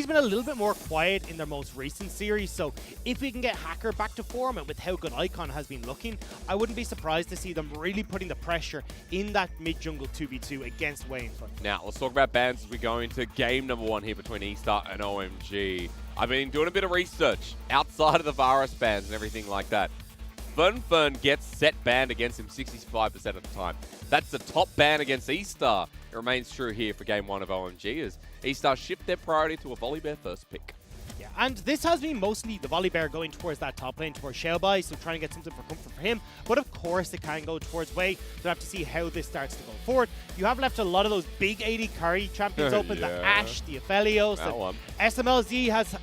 He's been a little bit more quiet in their most recent series, so if we can get Hacker back to form and with how good Icon has been looking, I wouldn't be surprised to see them really putting the pressure in that mid-jungle 2v2 against Wei and Fenfen. Now, let's talk about bans as we go into game number 1 here between eStar and OMG. I've been doing a bit of research outside of the virus bans and everything like that. Fenfen gets set banned against him 65% of the time. That's the top ban against eStar. It remains true here for game 1 of OMG as eStar shift their priority to a Volibear first pick. Yeah, and this has been mostly the Volibear going towards that top lane, towards Xiaobai, so trying to get something for comfort for him. But of course, it can go towards Wei. We'll have to see how this starts to go forward. You have left a lot of those big 80 carry champions open, yeah. the Ashe, the Aphelios. That one. Smlz has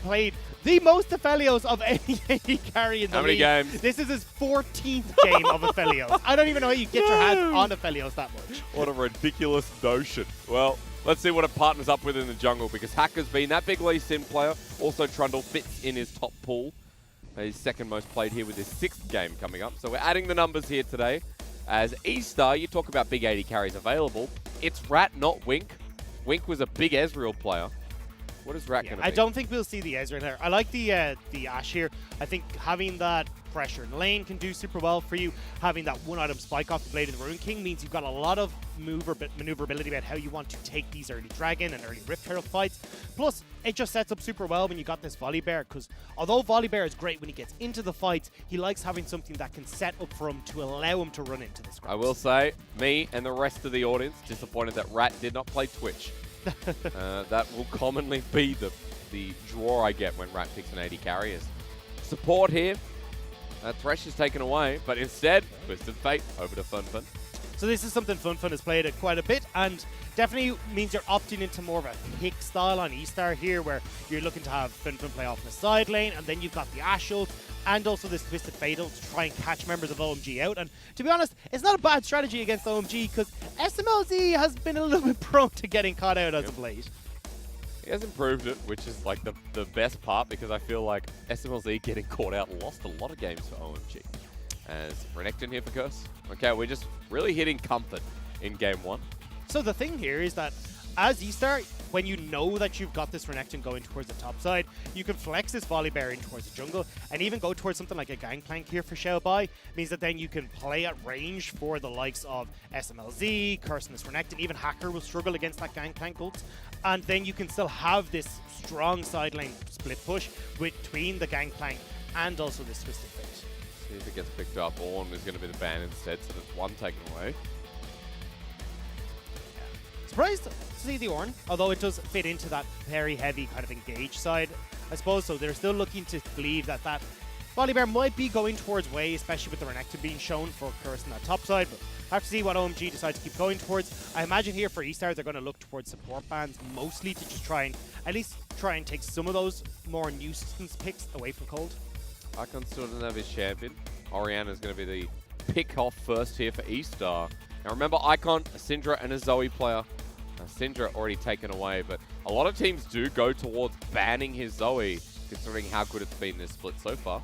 played the most Aphelios of any 80 carry in the league. How many games? This is his 14th game of Aphelios. I don't even know how you get your hands on Aphelios that much. What a ridiculous notion. Well, let's see what it partners up with in the jungle because Hacker's been that big Lee Sin player. Also, Trundle fits in his top pool. He's second most played here with his 6th game coming up. So we're adding the numbers here today. As eStar, you talk about big 80 carries available. It's Rat, not Wink. Wink was a big Ezreal player. What is Rat going to be? I don't think we'll see the Ezreal here. I like the Ashe here. I think having that pressure in lane can do super well for you. Having that one-item spike off the Blade of the Rune King means you've got a lot of maneuverability about how you want to take these early Dragon and early Rift Herald fights. Plus, it just sets up super well when you got this Volibear, because although Volibear is great when he gets into the fights, he likes having something that can set up for him to allow him to run into the scraps. I will say, me and the rest of the audience disappointed that Rat did not play Twitch. That will commonly be the draw I get when Rat picks an 80 carry. Support here. Thresh is taken away, but instead, Twisted Fate over to Fenfen. So this is something Fenfen has played it quite a bit, and definitely means you're opting into more of a pick style on eStar here, where you're looking to have Fenfen play off in the side lane, and then you've got the Ashe ult, and also this Twisted Fate ult to try and catch members of OMG out. And to be honest, it's not a bad strategy against OMG, because Smlz has been a little bit prone to getting caught out as of late. He has improved it, which is like the best part, because I feel like Smlz getting caught out lost a lot of games for OMG. As Renekton here for Curse. Okay, we're just really hitting comfort in game 1. So the thing here is that as eStar, when you know that you've got this Renekton going towards the top side, you can flex this Volibear in towards the jungle and even go towards something like a Gangplank here for Xiaobai. Means that then you can play at range for the likes of Smlz, Curse and this Renekton. Even Hacker will struggle against that Gangplank ult. And then you can still have this strong side lane split push between the Gangplank and also this Twisted Fate. See if it gets picked up. Ornn is going to be the ban instead, so there's one taken away. Surprised to see the Ornn, although it does fit into that very heavy kind of engage side, I suppose. So they're still looking to believe that that Volibear might be going towards Wei, especially with the Renekton being shown for Curse on that top side. But have to see what OMG decides to keep going towards. I imagine here for eStar, they're going to look towards support bans, mostly to just try and at least try and take some of those more nuisance picks away from Cold. Icon still doesn't have his champion. Orianna is going to be the pick off first here for eStar. Now remember, Icon, a Syndra and a Zoe player. Syndra already taken away, but a lot of teams do go towards banning his Zoe, considering how good it's been this split so far.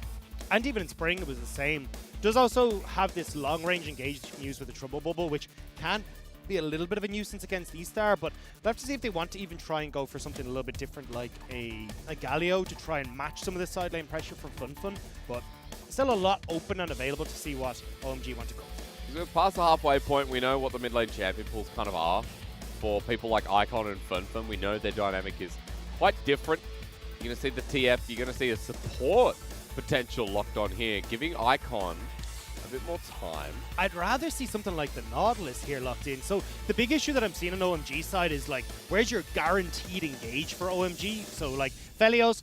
And even in spring, it was the same. Does also have this long-range engage you can use with the Trouble Bubble, which can be a little bit of a nuisance against eStar, but we'll have to see if they want to even try and go for something a little bit different, like a Galio, to try and match some of the side lane pressure from Fenfen. But still a lot open and available to see what OMG want to go for. We're past the halfway point. We know what the mid lane champion pools kind of are. For people like Icon and Fenfen, we know their dynamic is quite different. You're going to see the TF, you're going to see a support potential locked on here, giving Icon a bit more time. I'd rather see something like the Nautilus here locked in. So the big issue that I'm seeing on OMG side is like, where's your guaranteed engage for OMG? So like Aphelios,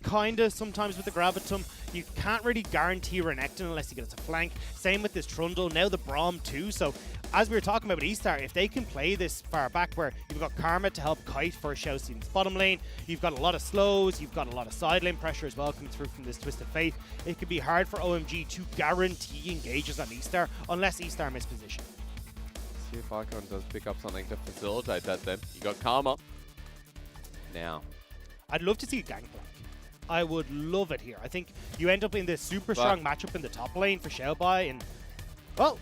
kinda sometimes with the Gravitum. You can't really guarantee Renekton unless you get it to flank. Same with this Trundle, now the Braum too. So as we were talking about with eStar, if they can play this far back where you've got Karma to help kite for ShiauC in the bottom lane, you've got a lot of slows, you've got a lot of side lane pressure as well coming through from this Twisted Fate, it could be hard for OMG to guarantee engages on eStar unless eStar miss position. Let's see if Icon does pick up something to facilitate that then. You got Karma. Now. I'd love to see Gangplank. I would love it here. I think you end up in this super strong matchup in the top lane for Xiaobai, and well,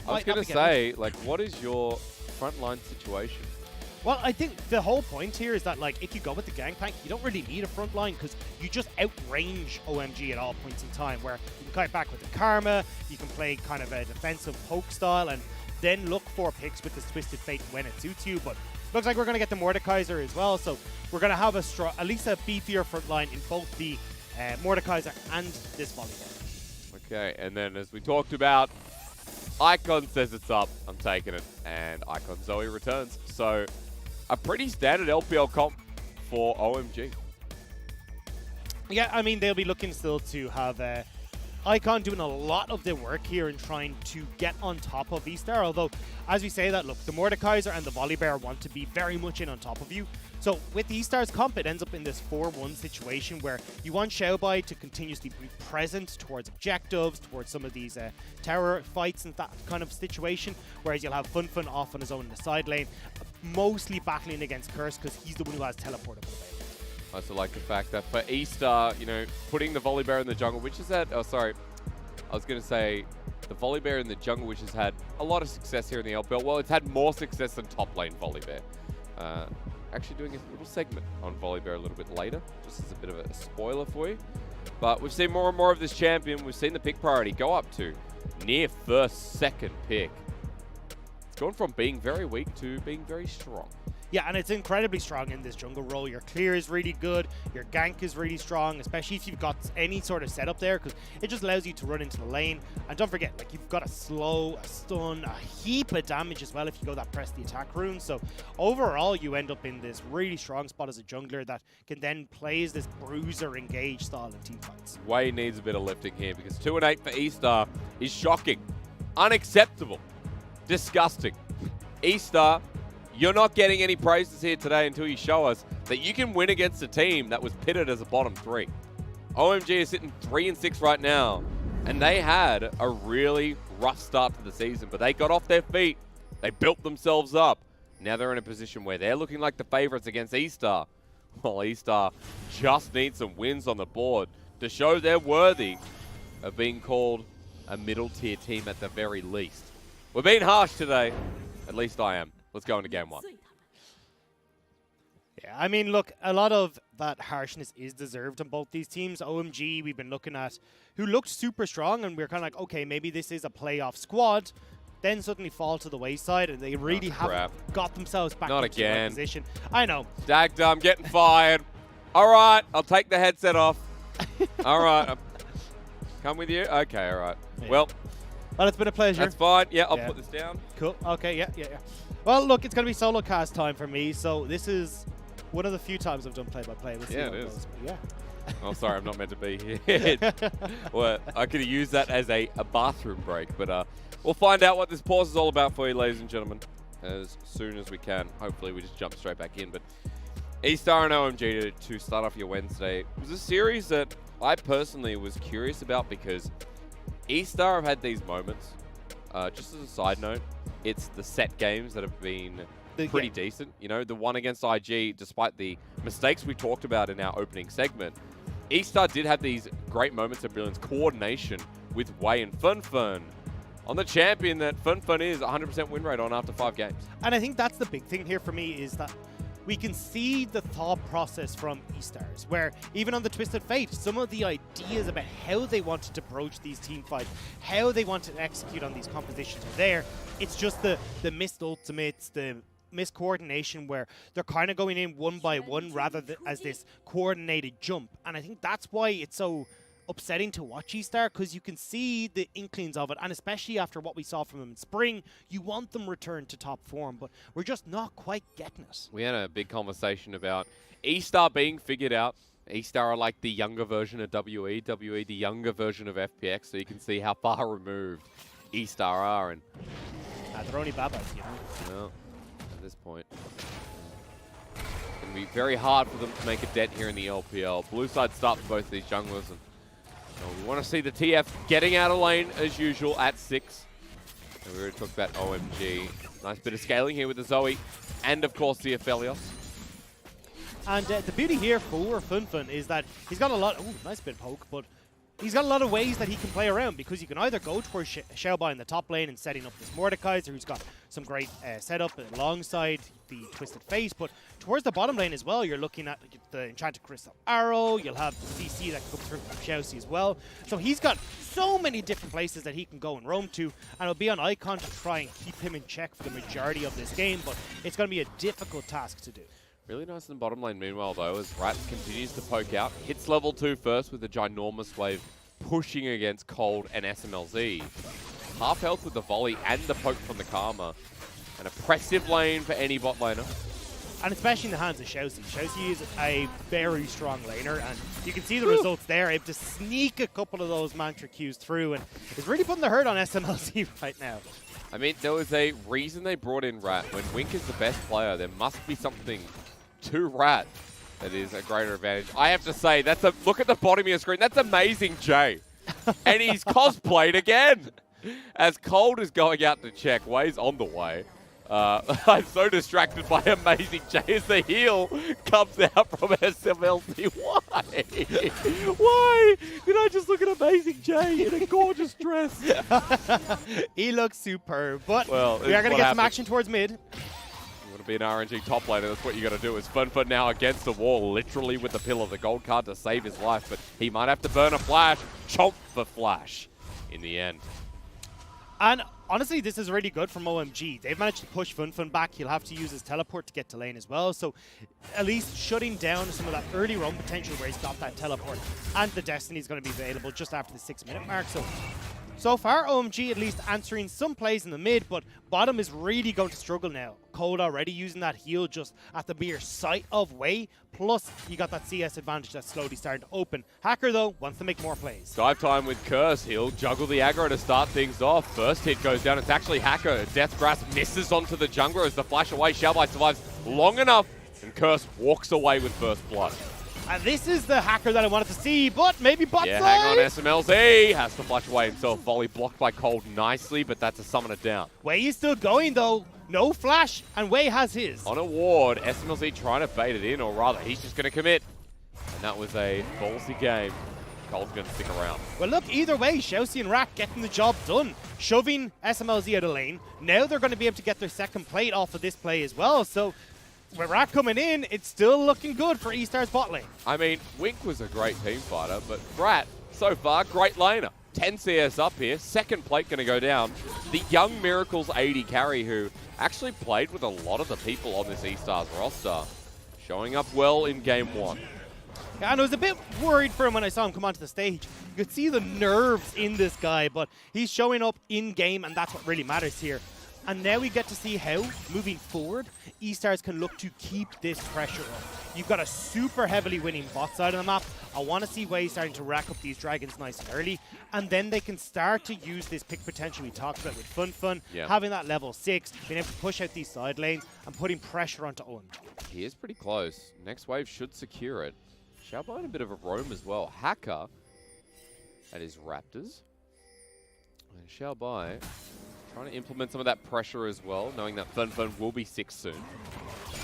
I was going to say, like, what is your frontline situation? Well, I think the whole point here is that, like, if you go with the Gangplank, you don't really need a front line because you just outrange OMG at all points in time, where you can kite back with the Karma, you can play kind of a defensive poke style, and then look for picks with this Twisted Fate when it suits you. But looks like we're going to get the Mordekaiser as well, so we're going to have at least a beefier front line in both the Mordekaiser and this Volibear. Okay, and then as we talked about, Icon says it's up. I'm taking it, and Icon Zoe returns. So a pretty standard LPL comp for OMG. Yeah, I mean, they'll be looking still to have Icon doing a lot of the work here in trying to get on top of eStar. Although, as we say that, look, the Mordekaiser and the Volibear want to be very much in on top of you. So with eStar's comp, it ends up in this 4-1 situation where you want Xiaobai to continuously be present towards objectives, towards some of these tower fights and that kind of situation, whereas you'll have Fenfen off on his own in the side lane, mostly battling against Curse because he's the one who has teleportable available. I also like the fact that for eStar, you know, putting the Volibear in the jungle, which is that, oh sorry, I was going to say the Volibear in the jungle, which has had a lot of success here in the LPL. Well, it's had more success than top lane Volibear. Actually doing a little segment on Volibear a little bit later, just as a bit of a spoiler for you. But we've seen more and more of this champion. We've seen the pick priority go up to near first, second pick. It's gone from being very weak to being very strong. Yeah, and it's incredibly strong in this jungle role. Your clear is really good, your gank is really strong, especially if you've got any sort of setup there, because it just allows you to run into the lane. And don't forget, like, you've got a slow, a stun, a heap of damage as well if you go that press the attack rune. So overall, you end up in this really strong spot as a jungler that can then play as this bruiser engage style in team fights. Way needs a bit of lifting here because 2-8 for eStar is shocking, unacceptable, disgusting. eStar, you're not getting any praises here today until you show us that you can win against a team that was pitted as a bottom 3. OMG is sitting 3-6 right now, and they had a really rough start to the season, but they got off their feet. They built themselves up. Now they're in a position where they're looking like the favorites against eStar. Well, eStar just needs some wins on the board to show they're worthy of being called a middle-tier team at the very least. We're being harsh today. At least I am. Let's go into game 1. Yeah, I mean, look, a lot of that harshness is deserved on both these teams. OMG, we've been looking at, who looked super strong, and we're kind of like, okay, maybe this is a playoff squad. Then suddenly fall to the wayside, and they really haven't got themselves back into the right position. I know. Dagdum getting fired. All right, I'll take the headset off. All right. Come with you? Okay, all right. Yeah. Well, it's been a pleasure. That's fine. Yeah, I'll put this down. Cool. Okay, yeah. Well, look, it's going to be solo cast time for me, so this is one of the few times I've done play-by-play. We'll see how it goes. Yeah. Oh, sorry, I'm not meant to be here. Well, I could have used that as a bathroom break, but we'll find out what this pause is all about for you, ladies and gentlemen, as soon as we can. Hopefully, we just jump straight back in. But eStar and OMG to start off your Wednesday was a series that I personally was curious about because eStar have had these moments. Just as a side note, it's the set games that have been pretty decent. You know, the one against IG, despite the mistakes we talked about in our opening segment, eStar did have these great moments of brilliance, coordination with Wei and Fenfen on the champion that Fenfen is 100% win rate on after 5 games. And I think that's the big thing here for me is that we can see the thought process from eStars, where even on the Twisted Fate, some of the ideas about how they wanted to broach these team fights, how they wanted to execute on these compositions are there. It's just the missed ultimates, the miscoordination where they're kind of going in one by one rather than as this coordinated jump. And I think that's why it's so upsetting to watch eStar, because you can see the inklings of it, and especially after what we saw from them in spring, you want them returned to top form, but we're just not quite getting it. We had a big conversation about eStar being figured out. eStar are like the younger version of WE the younger version of FPX, so you can see how far removed eStar are. And they're only babas, you know. Well, at this point, it's going to be very hard for them to make a dent here in the LPL. Blue side start for both these junglers, and we want to see the TF getting out of lane as usual at 6. And we already talked about OMG. Nice bit of scaling here with the Zoe, and of course the Aphelios. And the beauty here for Fenfen is that he's got a lot. Ooh, nice bit of poke, but he's got a lot of ways that he can play around, because you can either go towards Xiaobai in the top lane and setting up this Mordekaiser, who's got some great setup alongside the Twisted Face, but towards the bottom lane as well, you're looking at the Enchanted Crystal Arrow, you'll have the CC that comes through from ShiauC as well. So he's got so many different places that he can go and roam to, and it'll be on Icon to try and keep him in check for the majority of this game, but it's going to be a difficult task to do. Really nice in the bottom lane, meanwhile, though, as Rat continues to poke out. Hits level 2 first with a ginormous wave pushing against Cold and Smlz. Half health with the volley and the poke from the Karma. An oppressive lane for any bot laner. And especially in the hands of ShiauC. ShiauC is a very strong laner, and you can see the results there. Able to sneak a couple of those Mantra Qs through, and is really putting the hurt on Smlz right now. I mean, there was a reason they brought in Rat. When Wink is the best player, there must be something to Rat that is a greater advantage. I have to say, look at the bottom of your screen. That's Amazing Jay. And he's cosplayed again. As Cold is going out to check, Way's on the way. I'm so distracted by Amazing Jay as the heel comes out from Smlz. Why? Why did I just look at Amazing Jay in a gorgeous dress? He looks superb, but well, we are going to get some action towards mid. You want to be an RNG top laner, that's what you got to do. Is Fenfen now against the wall, literally with the pillar, the gold card to save his life, but he might have to burn a flash. Chomp for flash in the end. And honestly, this is really good from OMG. They've managed to push Fenfen back. He'll have to use his teleport to get to lane as well. So at least shutting down some of that early roam potential where he's got that teleport. And the Destiny is going to be available just after the 6-minute mark. So far, OMG at least answering some plays in the mid, but bottom is really going to struggle now. Cold already using that heal just at the mere sight of Way, plus you got that CS advantage that's slowly starting to open. Hacker, though, wants to make more plays. Dive time with Curse. He'll juggle the aggro to start things off. First hit goes down. It's actually Hacker. Death Grasp misses onto the jungler as the flash away. Xiaobai survives long enough, and Curse walks away with first blood. And this is the Hacker that I wanted to see, but maybe bot yeah, side. hang on, Smlz has to flash away himself. Volley blocked by Cold nicely, but that's a summoner down. Way is still going, though. No flash, and Way has his. On a ward, Smlz trying to bait it in, or rather, he's just going to commit. And that was a ballsy game. Cold's going to stick around. Well, look, either way, ShiauC and Rat getting the job done. Shoving Smlz out of lane. Now they're going to be able to get their second plate off of this play as well, so with Rat coming in, it's still looking good for eStar's bot lane. I mean, Wink was a great team fighter, but Rat, so far, great laner. 10 CS up here, second plate going to go down. The Young Miracles 80 carry, who actually played with a lot of the people on this eStar's roster, showing up well in game 1. Yeah, and I was a bit worried for him when I saw him come onto the stage. You could see the nerves in this guy, but he's showing up in game, and that's what really matters here. And now we get to see how, moving forward, eStars can look to keep this pressure up. You've got a super heavily winning bot side of the map. I want to see Way starting to rack up these dragons nice and early. And then they can start to use this pick potential we talked about with Fenfen, having that level 6, being able to push out these side lanes, and putting pressure onto OMG. He is pretty close. Next wave should secure it. Xiaobai in a bit of a roam as well. Hacker at his Raptors. And Xiaobai trying to implement some of that pressure as well, knowing that Fenfen will be 6 soon.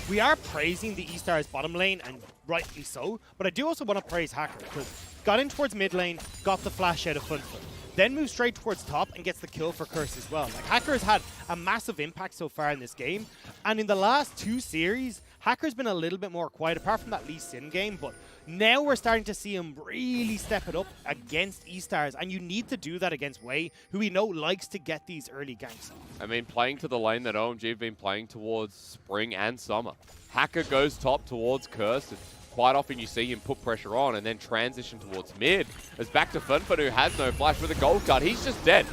We are praising the eStar's bottom lane, and rightly so, but I do also want to praise Hacker, because got in towards mid lane, got the flash out of Fenfen, then moves straight towards top and gets the kill for Curse as well. Like, Hacker has had a massive impact so far in this game, and in the last 2 series, Hacker's been a little bit more quiet, apart from that Lee Sin game, but now we're starting to see him really step it up against eStars, and you need to do that against Way, who we know likes to get these early ganks. I mean, playing to the lane that OMG have been playing towards spring and summer. Hacker goes top towards Curse, and quite often you see him put pressure on and then transition towards mid. As back to Fenfen, who has no flash with a gold card. He's just dead.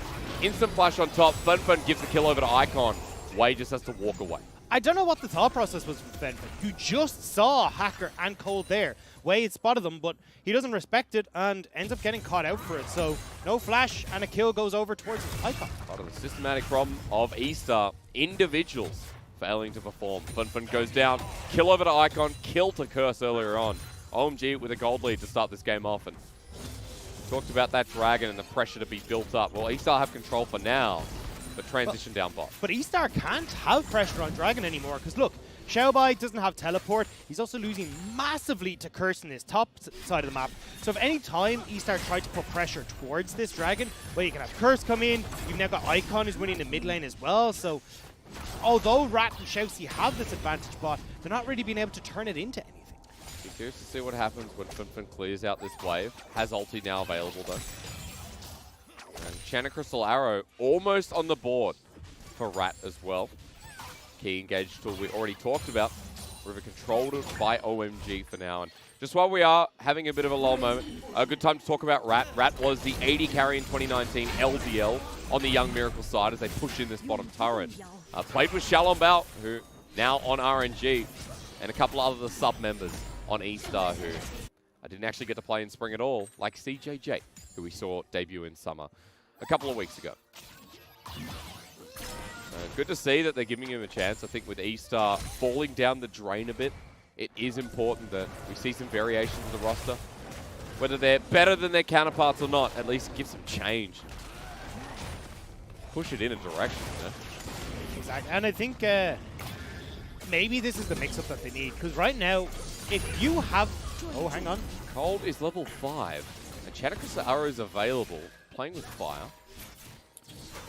Instant flash on top. Fenfen gives the kill over to Icon. Way just has to walk away. I don't know what the thought process was with Fenfen. You just saw Hacker and Cold there. Way had spotted them, but he doesn't respect it and ends up getting caught out for it. So no flash, and a kill goes over towards his Icon. Part of the systematic problem of eStar. Individuals failing to perform. Fenfen goes down. Kill over to Icon. Kill to Curse earlier on. OMG with a gold lead to start this game off. And talked about that dragon and the pressure to be built up. Well, eStar have control for now. But transition down bot. But eStar can't have pressure on Dragon anymore, because look, Xiaobai doesn't have teleport. He's also losing massively to Curse in his top side of the map. So if any time eStar tried to put pressure towards this dragon, well, you can have Curse come in. You've now got Icon who's winning the mid lane as well. So although Rat and ShiauC have this advantage bot, they're not really being able to turn it into anything. Be curious to see what happens when Fenfen clears out this wave. Has ulti now available though. And Chana Crystal Arrow almost on the board for Rat as well. Key engage tool we already talked about. River controlled by OMG for now. And just while we are having a bit of a lull moment, a good time to talk about Rat. Rat was the 80 carry in 2019 LPL on the Young Miracle side as they push in this bottom turret. Played with Xiaobai, who now on RNG, and a couple of other sub-members on eStar who I didn't actually get to play in spring at all, like CJJ, who we saw debut in summer a couple of weeks ago. Good to see that they're giving him a chance. I think with eStar falling down the drain a bit, it is important that we see some variations in the roster. Whether they're better than their counterparts or not, at least give some change. Push it in a direction, you know? Exactly. And I think maybe this is the mix-up that they need. Because right now, if you have... Oh, hang on. Cold is level 5. And Chana Crystal Arrow is available, playing with fire.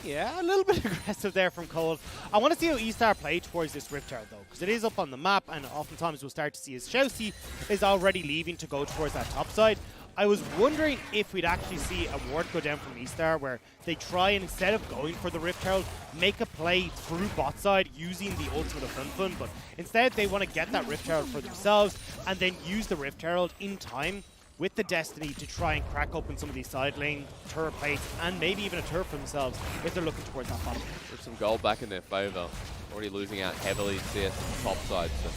Yeah, a little bit aggressive there from Cole. I want to see how eStar play towards this Rift Tower, though, because it is up on the map, and oftentimes we'll start to see his ShiauC is already leaving to go towards that top side. I was wondering if we'd actually see a ward go down from eStar where they try and, instead of going for the Rift Herald, make a play through bot side using the ultimate of Fenfen, but instead they want to get that Rift Herald for themselves and then use the Rift Herald in time with the Destiny to try and crack open some of these side lane turret plates and maybe even a turret for themselves if they're looking towards that bottom. With some gold back in their favor. Already losing out heavily CS top side. So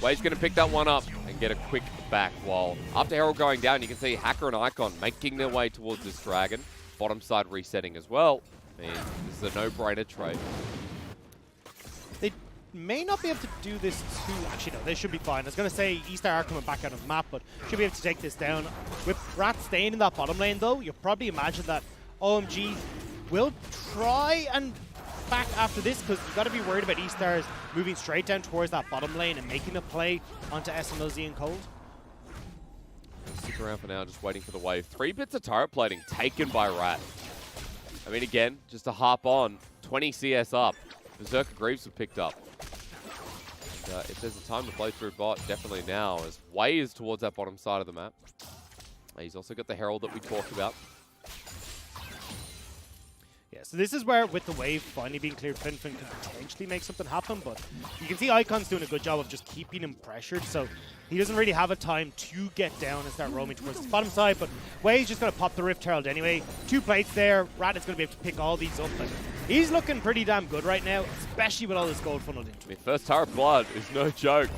Wade's going to pick that one up and get a quick back, while after Herald going down, you can see Hacker and Icon making their way towards this dragon. Bottom side resetting as well. I mean, this is a no-brainer trade. They may not be able to do this too... Actually, no, they should be fine. I was going to say eStar are coming back out of the map, but should be able to take this down. With Rat staying in that bottom lane, though, you'll probably imagine that OMG will try and back after this, because you've got to be worried about eStars moving straight down towards that bottom lane and making a play onto Smlz and Cold. Stick around for now, just waiting for the wave. 3 bits of turret plating taken by Rat. I mean, again, just to hop on, 20 CS up. Berserker Greaves have picked up. If there's a time to play through bot, definitely now, as Way is towards that bottom side of the map. He's also got the Herald that we talked about. Yeah, so this is where, with the wave finally being cleared, Fenfen can potentially make something happen, but you can see Icon's doing a good job of just keeping him pressured, so he doesn't really have a time to get down and start roaming towards the bottom side, but Way's just going to pop the Rift Herald anyway. 2 plates there. Rat is going to be able to pick all these up, and he's looking pretty damn good right now, especially with all this gold funneled into him. First turret blood is no joke.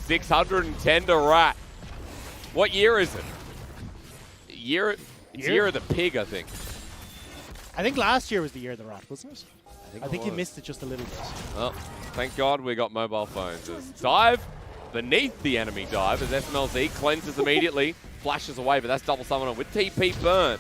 610 to Rat. What year is it? Year of the pig, I think. I think last year was the year of the Rat, wasn't it? I think it you missed it just a little bit. Well, thank God we got mobile phones. As dive beneath the enemy dive as Smlz cleanses immediately, flashes away, but that's double summon on with TP burn.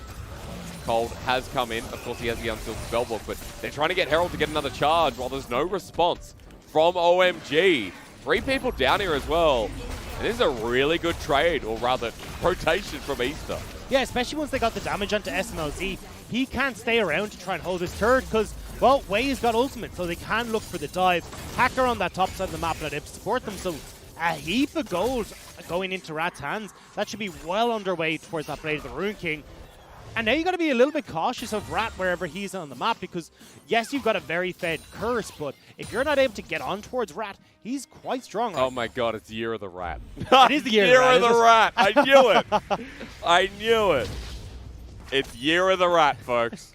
Cold has come in. Of course, he has the unsealed spellbook, but they're trying to get Herald to get another charge while there's no response from OMG. 3 people down here as well. And this is a really good trade, or rather, rotation from eStar. Yeah, especially once they got the damage onto Smlz. He can't stay around to try and hold his turret because, well, Way's got ultimate, so they can look for the dive. Hacker on that top side of the map let him support them, so a heap of gold going into Rat's hands. That should be well underway towards that Blade of the Rune King. And now you got to be a little bit cautious of Rat wherever he's on the map, because yes, you've got a very fed Curse, but if you're not able to get on towards Rat, he's quite strong. Right? Oh my God, it's Year of the Rat. It is the Year of the Rat. I knew it. I knew it. It's Year of the Rat, folks.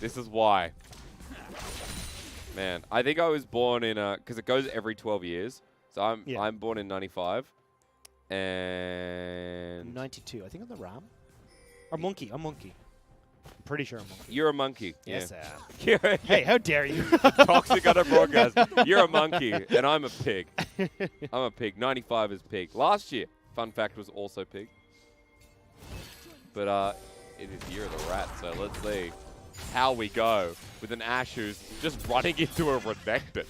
This is why. Man, I think I was born in because it goes every 12 years. So I'm born in 95. And 92, I think I'm the Ram. Or Monkey, I'm Monkey. I'm pretty sure I'm Monkey. You're a monkey. Yes, yeah. I am. Hey, how dare you? Toxic on a broadcast. You're a monkey, and I'm a pig. I'm a pig. 95 is pig. Last year, fun fact, was also pig. But it is Year of the Rat, so let's see how we go with an Ashe who's just running into a Renekton.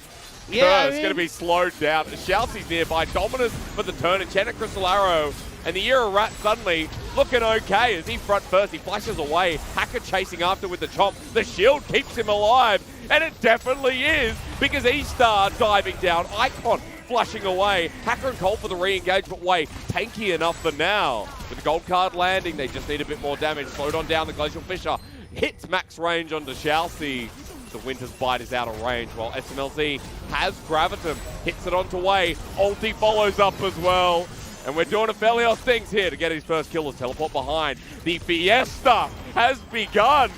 Curse going to be slowed down. ShiauC's nearby. Dominus for the turn. Enchanted Crystal Arrow. And the Era Rat suddenly looking okay as he front first. He flashes away. Hacker chasing after with the chomp. The shield keeps him alive. And it definitely is because eStar diving down. Icon flushing away. Hacker and Cold for the re-engage, but Way tanky enough for now. With the gold card landing, they just need a bit more damage. Slowed on down, the Glacial Fisher hits max range onto ShiauC. The Winter's Bite is out of range, while Smlz has Gravitum, hits it onto Way. Ulti follows up as well. And we're doing Aphelios things here to get his first kill. Let's teleport behind. The Fiesta has begun.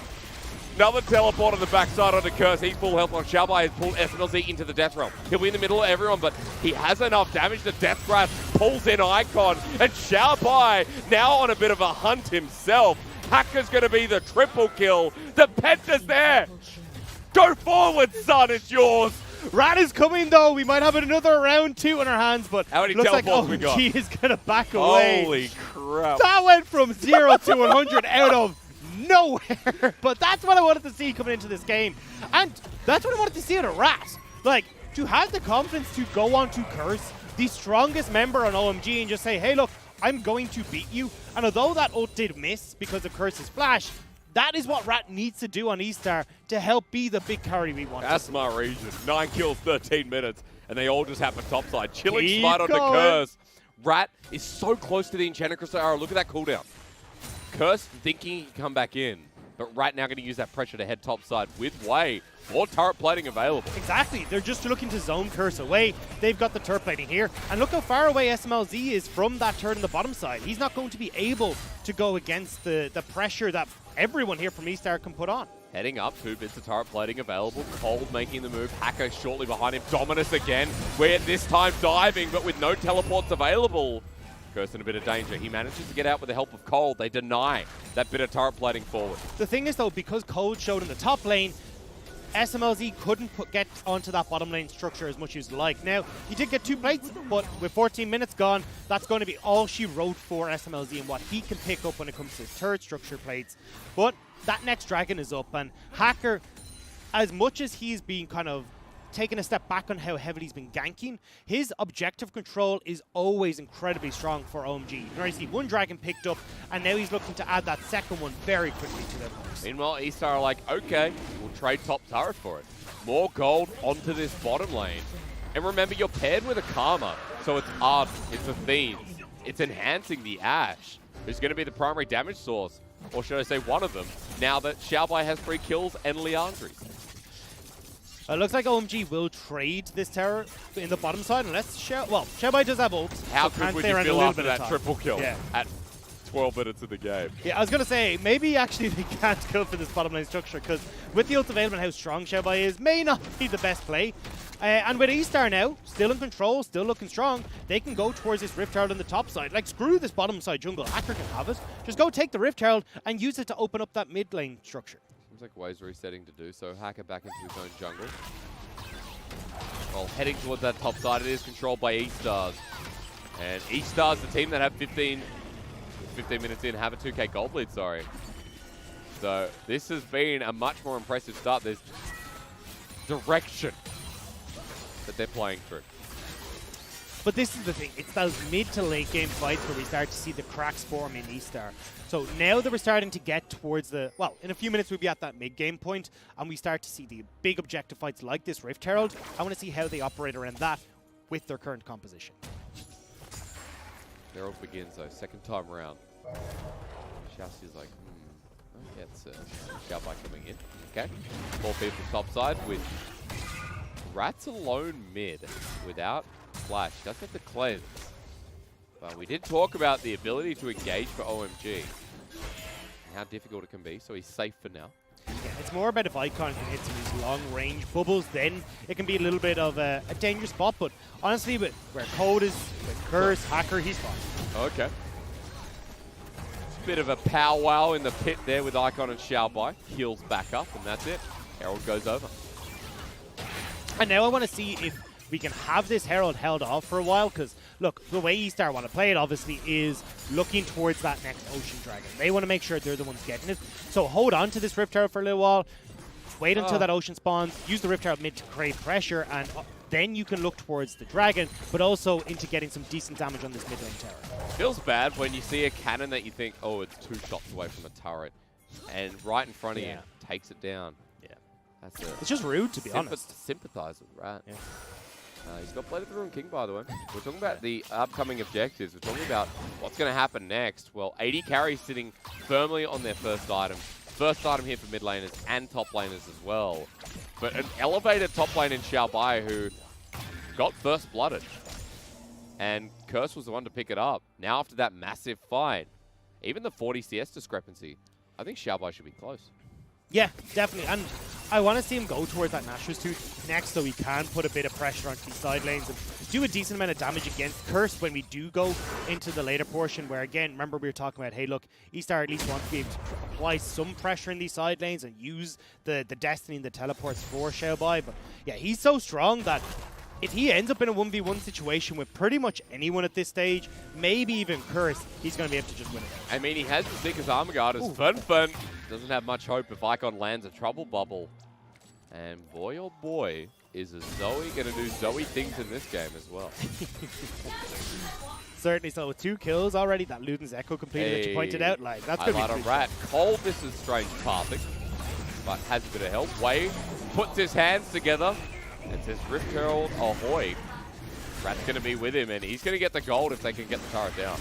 Another teleport on the backside onto Curse. He's full health on Xiaobai has pulled Smlz into the Death Realm. He'll be in the middle of everyone, but he has enough damage. The Death Grasp pulls in Icon. And Xiaobai now on a bit of a hunt himself. Hacker's going to be the triple kill. The Penta's there. Go forward, son. It's yours. Rat is coming, though. We might have another round 2 on our hands, but how many looks like teleports we got? OMG is going to back away. Holy crap. That went from 0 to 100 out of nowhere. But that's what I wanted to see coming into this game. And that's what I wanted to see out of Rat. Like, to have the confidence to go on to Curse, the strongest member on OMG, and just say, hey, look, I'm going to beat you. And although that ult did miss because of Curse's flash, that is what Rat needs to do on eStar to help be the big carry we want. That's my region. 9 kills, 13 minutes, and they all just happen topside. Chilling Keep smite onto going. Curse. Rat is so close to the Enchanted Crystal Arrow. Look at that cooldown. Curse thinking he can come back in, but Rat now going to use that pressure to head topside with Way. More turret plating available. Exactly. They're just looking to zone Curse away. They've got the turret plating here. And look how far away Smlz is from that turret on the bottom side. He's not going to be able to go against the pressure that everyone here from eStar can put on. Heading up, 2 bits of turret plating available. Cold making the move. Hacker shortly behind him. Dominus again. We're this time diving, but with no teleports available. Curse in a bit of danger. He manages to get out with the help of Cold. They deny that bit of turret plating forward. The thing is, though, because Cold showed in the top lane, Smlz couldn't get onto that bottom lane structure as much as like. Now, he did get 2 plates, but with 14 minutes gone, that's going to be all she wrote for Smlz and what he can pick up when it comes to his third structure plates. But that next dragon is up, and Hacker, as much as he's been kind of taking a step back on how heavily he's been ganking, his objective control is always incredibly strong for OMG. You can already see 1 dragon picked up, and now he's looking to add that second one very quickly to their box. Meanwhile, eStar are like, okay, we'll trade top turret for it. More gold onto this bottom lane. And remember, you're paired with a Karma, so it's Ardent, it's Athene, it's enhancing the Ashe, who's going to be the primary damage source, or should I say one of them, now that Xiaobai has 3 kills and Liandry's. It looks like OMG will trade this tower in the bottom side unless Xiaobai does have ult. How so good would stay you around a feel little after bit of that time. triple kill Yeah. at 12 minutes of the game? Yeah, I was going to say, maybe actually they can't go for this bottom lane structure, because with the ult available and how strong Xiaobai is, may not be the best play. And with eStar now, still in control, still looking strong, they can go towards this Rift Herald on the top side. Like, screw this bottom side jungle. Hacker can have it. Just go take the Rift Herald and use it to open up that mid lane structure. Seems like Way's resetting to do so. Hacker back into his own jungle. Well, heading towards that top side, it is controlled by eStars. And eStars, the team that have 15 minutes in, have a 2K gold lead, sorry. So this has been a much more impressive start. There's direction that they're playing through. But this is the thing, it's those mid to late game fights where we start to see the cracks form in eStar. So now that we're starting to get towards the, well, in a few minutes we'll be at that mid game point, and we start to see the big objective fights like this Rift Herald. I want to see how they operate around that with their current composition. Herald begins though, second time around. ShiauC is like, okay, it's Xiaobai coming in. Okay, 4 people top side with Rats alone mid without flash. Does have to cleanse. But we did talk about the ability to engage for OMG and how difficult it can be, so he's safe for now. Yeah, it's more about if Icon can hit some of these long-range bubbles, then it can be a little bit of a dangerous spot. But honestly, with where Code is, with Curse, Hacker, he's fine. Okay. Bit of a powwow in the pit there with Icon and Xiaobai. Heals back up, and that's it. Herald goes over. And now I want to see if we can have this Herald held off for a while, because, look, the way eStar want to play it, obviously, is looking towards that next Ocean Dragon. They want to make sure they're the ones getting it. So hold on to this Rift Herald for a little while, wait until that Ocean spawns, use the Rift Herald mid to create pressure, and then you can look towards the dragon, but also into getting some decent damage on this mid lane tower. Feels bad when you see a cannon that you think, oh, it's 2 shots away from the turret, and right in front of you, takes it down. Yeah. That's it. It's just rude, to be honest. Sympathize with Rat. Yeah. He's got Blade of the Ruined King, by the way. We're talking about the upcoming objectives. We're talking about what's going to happen next. Well, 80 carries sitting firmly on their first item. First item here for mid laners and top laners as well. But an elevated top lane in Xiaobai who got first blooded. And Curse was the one to pick it up. Now after that massive fight, even the 40 CS discrepancy, I think Xiaobai should be close. Yeah, definitely. And I want to see him go towards that Nashor's Tooth next so he can put a bit of pressure onto these side lanes and do a decent amount of damage against Curse when we do go into the later portion where, again, remember we were talking about, hey, look, eStar at least wants to be able to apply some pressure in these side lanes and use the Destiny and the teleports for Xiaobai. But yeah, he's so strong that if he ends up in a 1v1 situation with pretty much anyone at this stage, maybe even Curse, he's going to be able to just win it. I mean, he has the sickest armor guard as Fenfen. Doesn't have much hope if Icon lands a trouble bubble. And boy, oh boy, is a Zoe going to do Zoe things in this game as well. Certainly so. With 2 kills already, that Luden's Echo completed that you pointed out. Like, that's going to be a Rat. Cold misses strange pathing, but has a bit of help. Wei puts his hands together and says, Rift Herald, ahoy. Rat's going to be with him, and he's going to get the gold if they can get the turret down.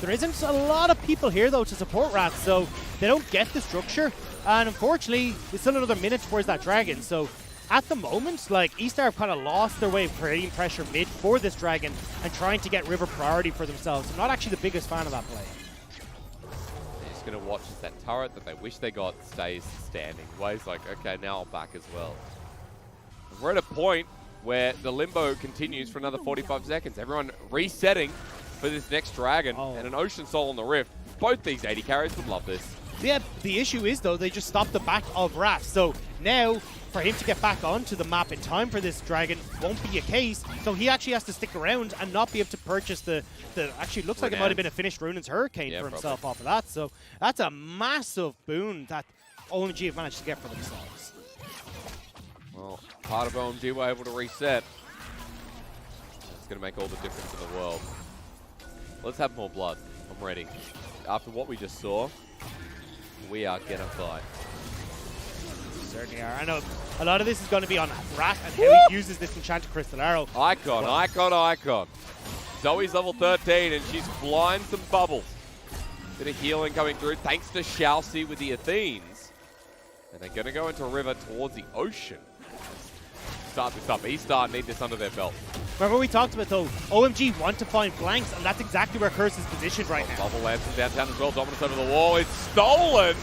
There isn't a lot of people here, though, to support Rat, so they don't get the structure. And unfortunately, there's still another minute towards that dragon. So at the moment, like, eStar have kind of lost their way of creating pressure mid for this dragon and trying to get river priority for themselves. I'm not actually the biggest fan of that play. They're just going to watch as that turret that they wish they got stays standing. Wei's like, okay, now I'll back as well. We're at a point where the limbo continues for another 45 seconds. Everyone resetting for this next dragon and an Ocean Soul on the Rift. Both these 80 carries would love this. Yeah, the issue is, though, they just stopped the back of Rat. So now, for him to get back onto the map in time for this dragon won't be a case. So he actually has to stick around and not be able to purchase the actually looks like it might have been a finished Runan's Hurricane for himself off of that. So that's a massive boon that OMG have managed to get for themselves. Well, part of OMG were able to reset. It's going to make all the difference in the world. Let's have more blood. I'm ready. After what we just saw, we are gonna fight. Certainly are. I know a lot of this is going to be on Rat and how he uses this Enchanted Crystal Arrow. Icon. Zoe's level 13 and she's flying some bubbles. Bit of healing coming through thanks to ShiauC with the Athenes. And they're going to go into a river towards the ocean. Start this up. eStar need this under their belt. Remember we talked about, though, OMG want to find blanks, and that's exactly where Curse is positioned right now. Bubble lands from downtown as well. Dominus over the wall. It's stolen.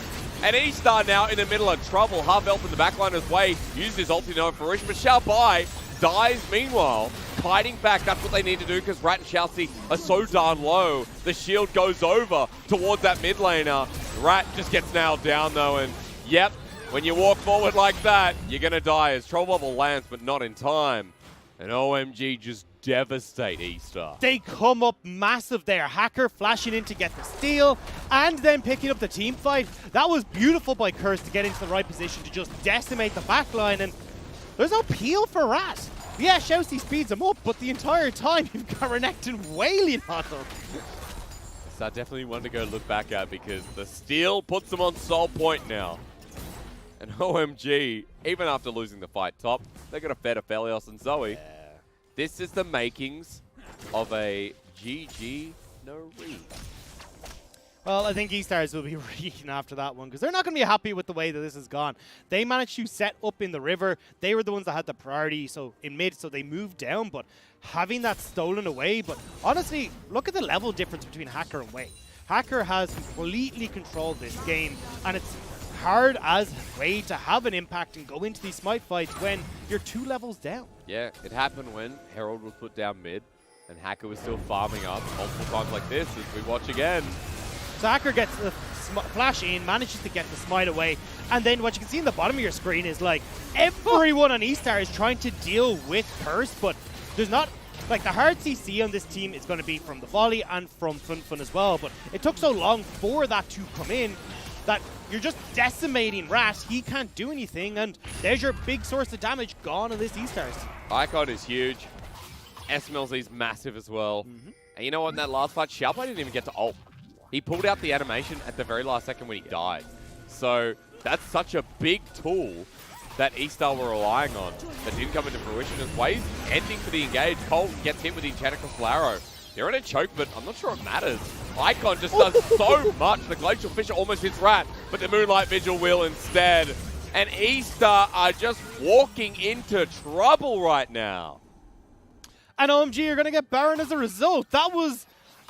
And eStar now in the middle of trouble. Half elf in the backline as Wei used his ulti no fruition, but Xiaobai dies meanwhile. Kiting back, that's what they need to do because Rat and ShiauC are so darn low. The shield goes over towards that mid laner. Rat just gets nailed down though, and yep, when you walk forward like that, you're going to die as Troll Bubble lands, but not in time. And OMG just devastate eStar. They come up massive there. Hacker flashing in to get the steal and then picking up the team fight. That was beautiful by Curse to get into the right position to just decimate the backline, and there's no peel for Rat. Yeah, ShiauC speeds him up, but the entire time you've got Renekton wailing on him. So I definitely want to go look back at because the steal puts them on soul point now. And OMG, even after losing the fight top, they got a fed Aphelios and Zoe. Yeah. This is the makings of a GG no read. Well, I think eStars will be reading after that one because they're not going to be happy with the way that this has gone. They managed to set up in the river. They were the ones that had the priority so in mid, so they moved down, but having that stolen away. But honestly, look at the level difference between Hacker and Wei. Hacker has completely controlled this game, and it's hard as Wei to have an impact and go into these smite fights when you're 2 levels down. Yeah, it happened when Herald was put down mid and Hacker was still farming up multiple times like this as we watch again. So Hacker gets the flash in, manages to get the smite away, and then what you can see in the bottom of your screen is like everyone on eStar is trying to deal with Curse, but there's not, like, the hard CC on this team is going to be from the volley and from Fenfen as well, but it took so long for that to come in that you're just decimating Rat. He can't do anything, and there's your big source of damage gone on this eStars. Icon is huge. Smlz is massive as well. And you know what, in that last fight, Xiaobai didn't even get to ult. He pulled out the animation at the very last second when he died. So that's such a big tool that eStar were relying on that didn't come into fruition. As Way's ending for the engage, Cole gets hit with the enchanted arrow. They're in a choke, but I'm not sure it matters. Icon just does so much. The Glacial Fisher almost hits Rat, but the Moonlight Vigil will instead. And eStar are just walking into trouble right now. And OMG are going to get Baron as a result. That was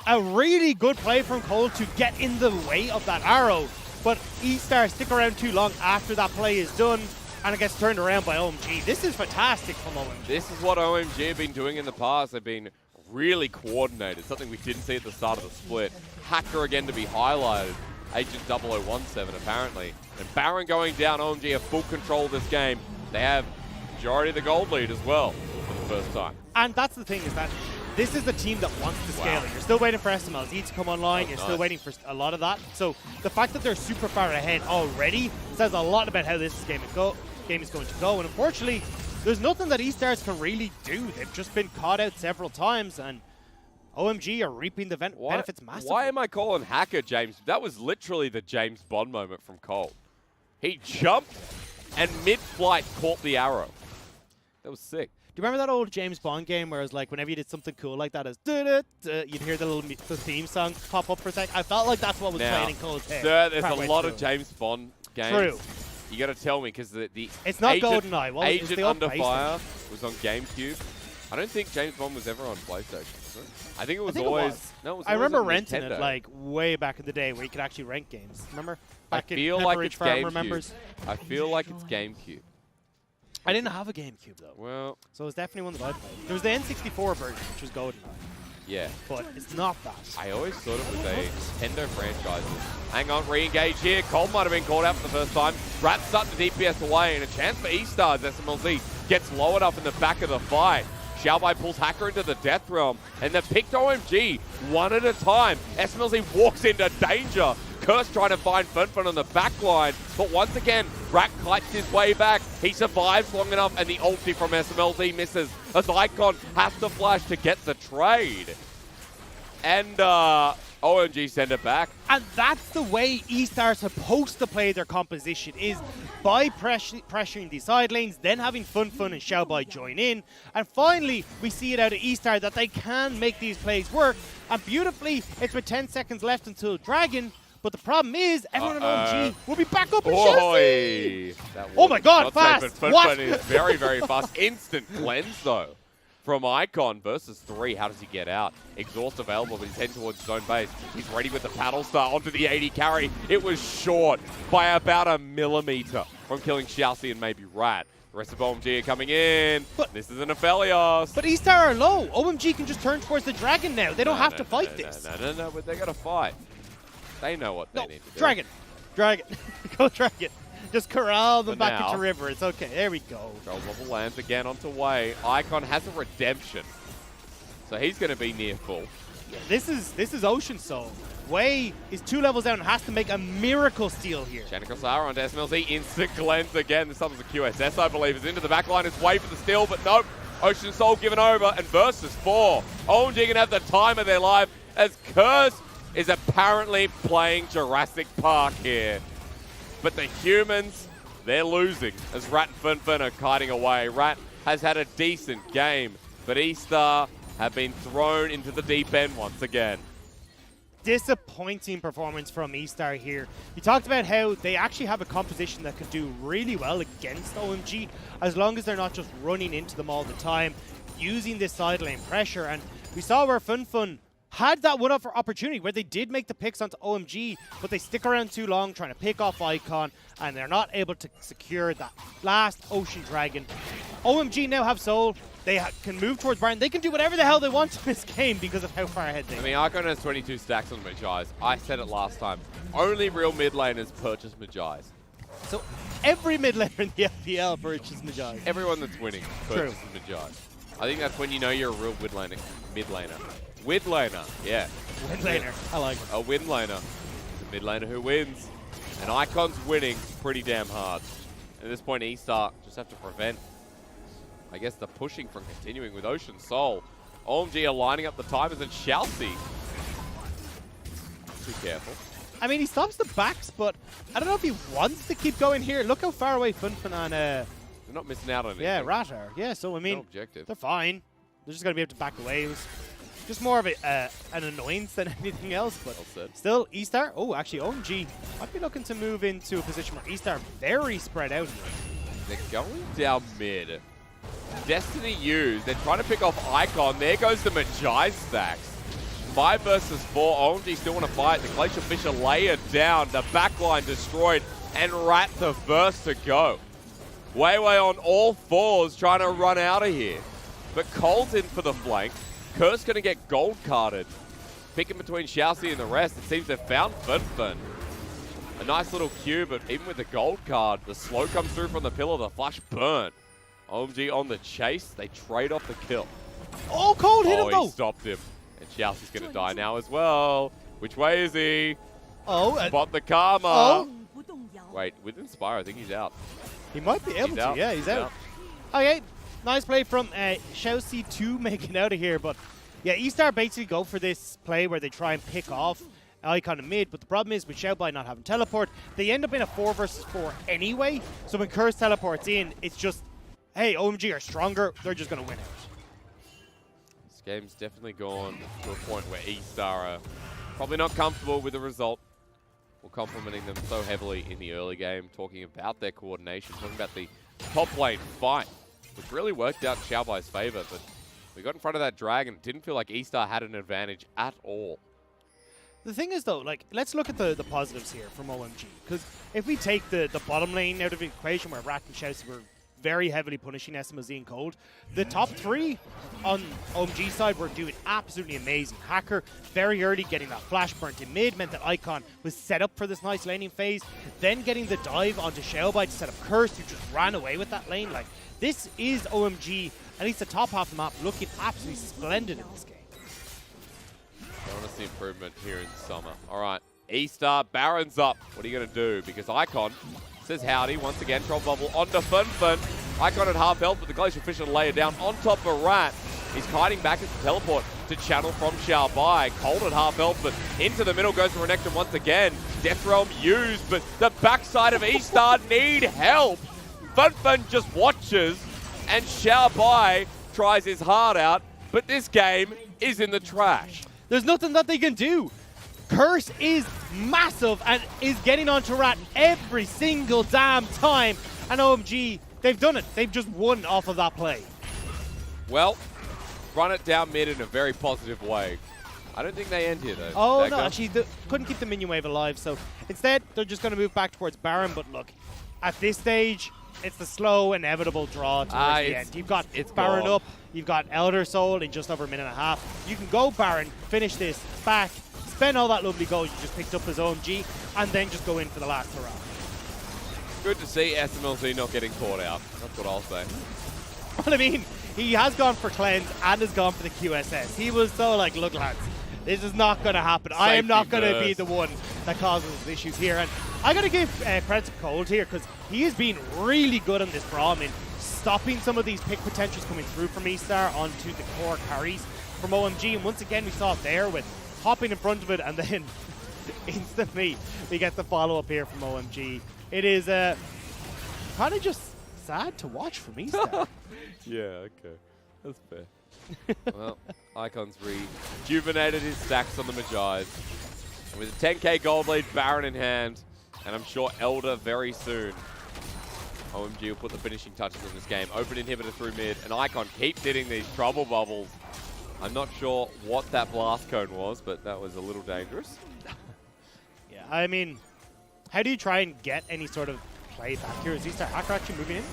a really good play from Cole to get in the way of that arrow. But eStar stick around too long after that play is done, and it gets turned around by OMG. This is fantastic from OMG. This is what OMG have been doing in the past. They've been really coordinated, something we didn't see at the start of the split. Hacker again to be highlighted. Agent 0017 apparently. And Baron going down. OMG have full control of this game. They have majority of the gold lead as well for the first time. And that's the thing, is that this is the team that wants to scale it. You're still waiting for SMLZ to come online. You're still waiting for a lot of that. So the fact that they're super far ahead already says a lot about how this game is going to go. And unfortunately, there's nothing that eStars can really do. They've just been caught out several times, and OMG are reaping the benefits massively. Why am I calling Hacker James? That was literally the James Bond moment from Cole. He jumped and mid-flight caught the arrow. That was sick. Do you remember that old James Bond game where it was like whenever you did something cool like that, you'd hear the theme song pop up for a sec? I felt like that's what was playing in Cole's head. Sir, there's a lot of James Bond games. True. You got to tell me, because the it's not GoldenEye. Well, Agent Under Fire was on GameCube. I don't think James Bond was ever on PlayStation. I think it was always. No, it was I remember on renting Nintendo. it like way back in the day where you could actually rent games. Remember? I Back feel in like Pepperidge it's Farm, GameCube. remembers? I feel like it's GameCube. I didn't have a GameCube though. Well, so it was definitely one that I played. There was the N64 version, which was GoldenEye. yeah. But it's not that. I always thought it was a Nintendo franchise. Hang on, re-engage here. Cole might have been called out for the first time. Rat's starting to DPS away, and a chance for eStars. SMLZ gets lowered up in the back of the fight. Xiaobai pulls Hacker into the Death Realm, and they've picked OMG one at a time. SMLZ walks into danger. Curse trying to find Fenfen on the back line, but once again, Rat kites his way back. He survives long enough, and the ulti from SMLZ misses as Icon has to flash to get the trade. And OMG send it back. And that's the way eStar are supposed to play their composition, is by pressuring the side lanes, then having Fenfen and Xiaobai join in. And finally, we see it out of eStar that they can make these plays work. And beautifully, it's with 10 seconds left until Dragon. But the problem is, everyone in OMG will be back up in ShiauC. Oh my god, fast! What? Is very, very fast. Instant cleanse, though, from Icon versus 3. How does he get out? Exhaust available, but he's heading towards his own base. He's ready with the paddle star onto the 80 carry. It was short by about a millimeter from killing ShiauC and maybe Rat. The rest of OMG are coming in. But this is an Aphelios. But eStar are low. OMG can just turn towards the Dragon now. They don't have to fight this. No, but they got to fight. They know what they need to do. Dragon. Go Dragon. Just corral them back now, into river. It's okay. There we go. Gold level lands again onto Way. Icon has a redemption. So he's going to be near full. Yeah, this is Ocean Soul. Way is 2 levels down and has to make a miracle steal here. Shanikosara onto SMLZ. Instant cleanse again. This time is a QSS, I believe, is into the back line. It's Way for the steal, but nope. Ocean Soul given over, and versus 4. OMG going to have the time of their life as Curse is apparently playing Jurassic Park here. But the humans, they're losing as Rat and Fenfen are kiting away. Rat has had a decent game, but eStar have been thrown into the deep end once again. Disappointing performance from eStar here. You talked about how they actually have a composition that could do really well against OMG as long as they're not just running into them all the time, using this side lane pressure. And we saw where Fenfen had that one-up opportunity where they did make the picks onto OMG, but they stick around too long trying to pick off Icon, and they're not able to secure that last Ocean Dragon. OMG now have Soul. They can move towards Braum. They can do whatever the hell they want in this game because of how far ahead they are. I mean, Icon has 22 stacks on Magi. I said it last time. Only real mid laners purchase Magi. So every mid laner in the LPL purchases Magi. Everyone that's winning purchases Magi. I think that's when you know you're a real mid laner. Wid laner, yeah. Win laner, I like it. A win laner. It's a mid laner who wins. And Icon's winning pretty damn hard. At this point, eStar just have to prevent I guess the pushing from continuing with Ocean Soul. OMG are lining up the timers and ShiauC. Too careful. I mean, he stops the backs, but I don't know if he wants to keep going here. Look how far away Fenfen and They're not missing out on anything. yeah, Rat are. Yeah, so I mean, no objective. They're fine. They're just going to be able to back away. It was just more of an annoyance than anything else. But Well said. still, eStar. Oh, actually, OMG might be looking to move into a position where eStar very spread out here. They're going down mid. Destiny used. They're trying to pick off Icon. There goes the Magi stacks. 5 versus 4. OMG still want to fight. The Glacier Fisher layer down. The backline destroyed. And Rat the first to go. Way on all fours trying to run out of here. But Cole's in for the flank. Curse going to get gold carded. Picking between ShiauC and the rest. It seems they've found Fenfen. A nice little Q, but even with the gold card, the slow comes through from the pillar. The flash burnt. OMG on the chase. They trade off the kill. Oh, Cold hit him though. He stopped him. And ShiauC's going to die now as well. Which way is he? Oh. Spot the karma. Oh. Wait, with Inspire, I think he's out. He might be able to. Out. Yeah, he's out. Okay, nice play from ShiauC 2 making out of here. But yeah, eStar basically go for this play where they try and pick off Icon in mid. But the problem is with Xiaobai not having teleport, they end up in a 4 versus 4 anyway. So when Curse teleports in, it's just, hey, OMG are stronger. They're just going to win out. This game's definitely gone to a point where eStar are probably not comfortable with the result. We're complimenting them so heavily in the early game, talking about their coordination, talking about the top lane fight, which really worked out in Xiaobai's favor. But we got in front of that dragon. It didn't feel like eStar had an advantage at all. The thing is, though, like, let's look at the positives here from OMG. Because if we take the bottom lane out of the equation where Rat and ShiauC were very heavily punishing Smlz and Cold, the top 3 on OMG side were doing absolutely amazing. Hacker, very early, getting that flash burnt in mid, meant that Icon was set up for this nice laning phase. Then getting the dive onto Xiaobai to set up Curse, who just ran away with that lane. Like, this is OMG, at least the top half of the map, looking absolutely splendid in this game. I want to see improvement here in summer. All right, eStar, Baron's up. What are you going to do? Because Icon says howdy once again. Troll bubble onto Fenfen. Icon at half health with the Glacier Fisher layer down on top of Rat. He's kiting back as the teleport to channel from Xiaobai. Cold at half health, but into the middle goes Renekton once again. Death Realm used, but the backside of eStar need help. Fenfen just watches, and Xiaobai tries his heart out, but this game is in the trash. There's nothing that they can do. Curse is massive and is getting onto Rat every single damn time. And OMG, they've done it. They've just won off of that play. Well, run it down mid in a very positive way. I don't think they end here, though. Oh, no, actually, couldn't keep the minion wave alive. So instead, they're just going to move back towards Baron. But look, at this stage, it's the slow, inevitable draw towards the end. You've got Baron up. You've got Elder Soul in just over a minute and a half. You can go Baron, finish this, back, spend all that lovely gold you just picked up as OMG, and then just go in for the last hurrah. Good to see Smlz not getting caught out. That's what I'll say. Well, I mean, he has gone for cleanse and has gone for the QSS. He was so like, look, lads, this is not going to happen. I am not going to be the one that causes issues here. And I got to give credit to Cold here because he has been really good on this Braum in stopping some of these pick potentials coming through from eStar onto the core carries from OMG. And once again, we saw it there with hopping in front of it, and then instantly we get the follow-up here from OMG. It is kind of just sad to watch from eStar. Yeah, okay. That's fair. Well, Icon's rejuvenated his stacks on the Magi's. And with a 10k gold lead, Baron in hand, and I'm sure Elder very soon. OMG will put the finishing touches in this game. Open inhibitor through mid, and Icon keeps hitting these trouble bubbles. I'm not sure what that blast cone was, but that was a little dangerous. Yeah, I mean, how do you try and get any sort of play back here? Is eStar Hacker actually moving in?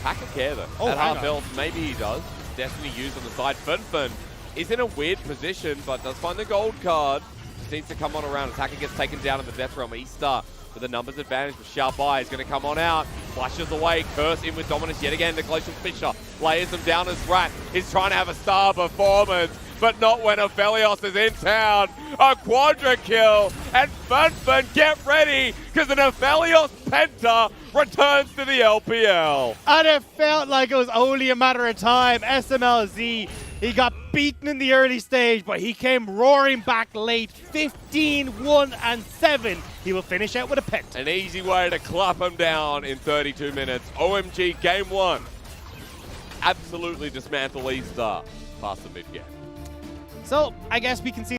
Hacker care though. Oh, at half health, maybe he does. Destiny used on the side. Fenfen is in a weird position, but does find the gold card. Just needs to come on around as Hacker gets taken down in the Death Realm. eStar with a numbers advantage, but Xiaobai is going to come on out. Flashes away. Curse in with dominance yet again. The Glacial Fisher layers them down as Rat is trying to have a star performance. but not when Aphelios is in town. A quadra kill, and Fenfen, get ready, because an Aphelios Penta returns to the LPL. And it felt like it was only a matter of time. Smlz, he got beaten in the early stage, but he came roaring back late. 15-1-7. He will finish out with a penta. An easy way to clap him down in 32 minutes. OMG game 1. Absolutely dismantle eStar past the mid game. So I guess we can see